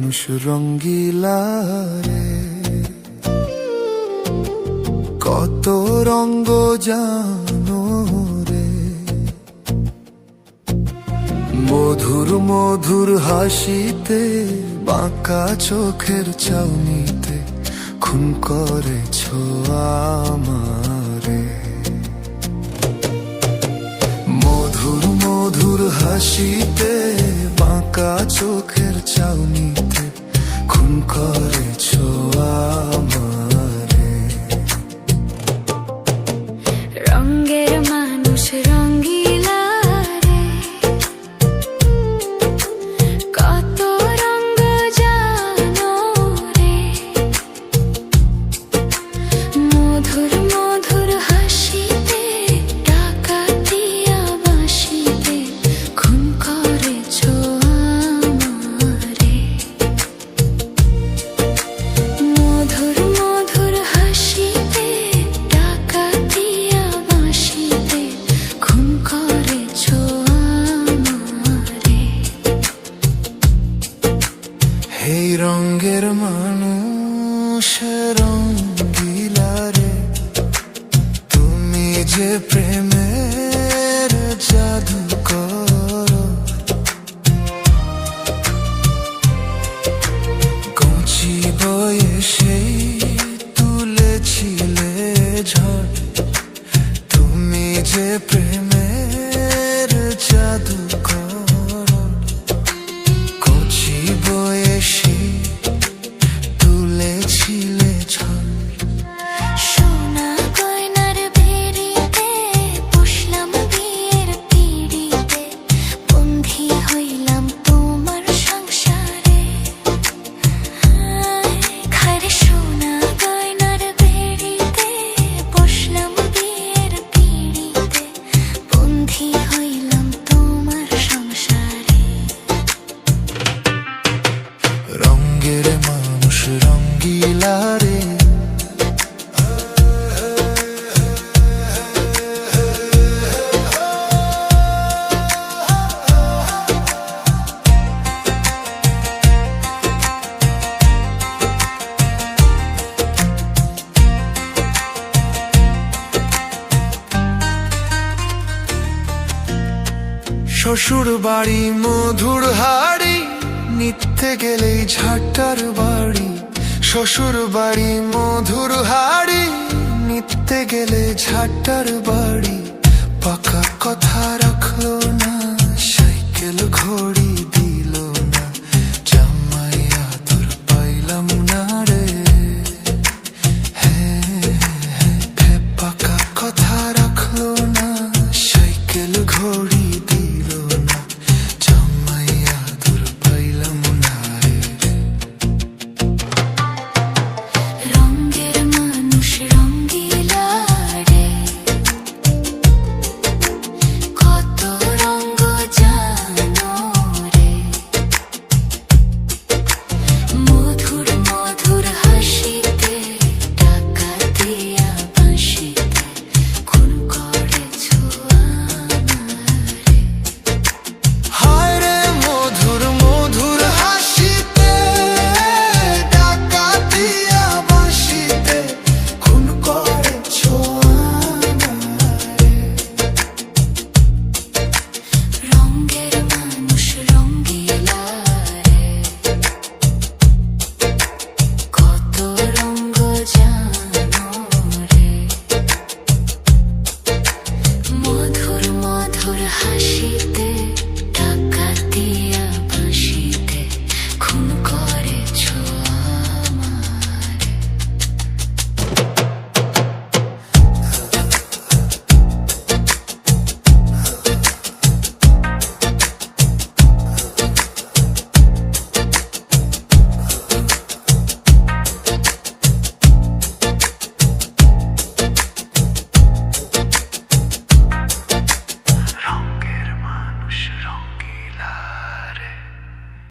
মানুষ রঙ্গিলা রে, কত রঙ্গ জানো রে। মধুর মধুর হাসিতে, বাঁকা চোখের চাউনিতে খুন করেছ আমারে। মধুর মধুর হাসিতে, বাঁকা চোখের চাউনিতে খুন করেছ আমারে। রঙের মানুষ রঙ্গিলা রে, কত রঙ জানো রে। মধুর মধুর হাসিতে, ডাকাতিয়া বাঁশিতে খুন করেছ আমারে। মধুর মধুর হাসিতে, ডাকাতিয়া বাঁশিতে খুন করেছ আমারে। হে রঙের মানুষ রঙ্গিলা রে, তুমি যে প্রেমের জাদু করো। কচি বয়সেই তুলেছিলে ঝড়, তুমি যে প্রেমের জাদু করো। কচি বয়সে তুলেছিলে ঝড়। সোনা গয়নার বেড়িতে বসলাম বিয়ের পিঁড়িতে, বন্ধি হইলাম তোমার সংসারে। খারে সোনা গয়নার বেড়িতে বসলাম বিয়ের পিঁড়িতে, বন্ধি হইলাম তোমার সংসারে। রঙের মানুষ রঙ্গিলা রে, শ্বশুর বাড়ি মধুর হাড়ি, নিতে গেলেই ঝাঁটার বাড়ি। শ্বশুর বাড়ি মধুর হাড়ি, নিতে গেলে ঝাঁটার বাড়ি। পাকা কথা রাখলো না, সাইকেল ঘড়ি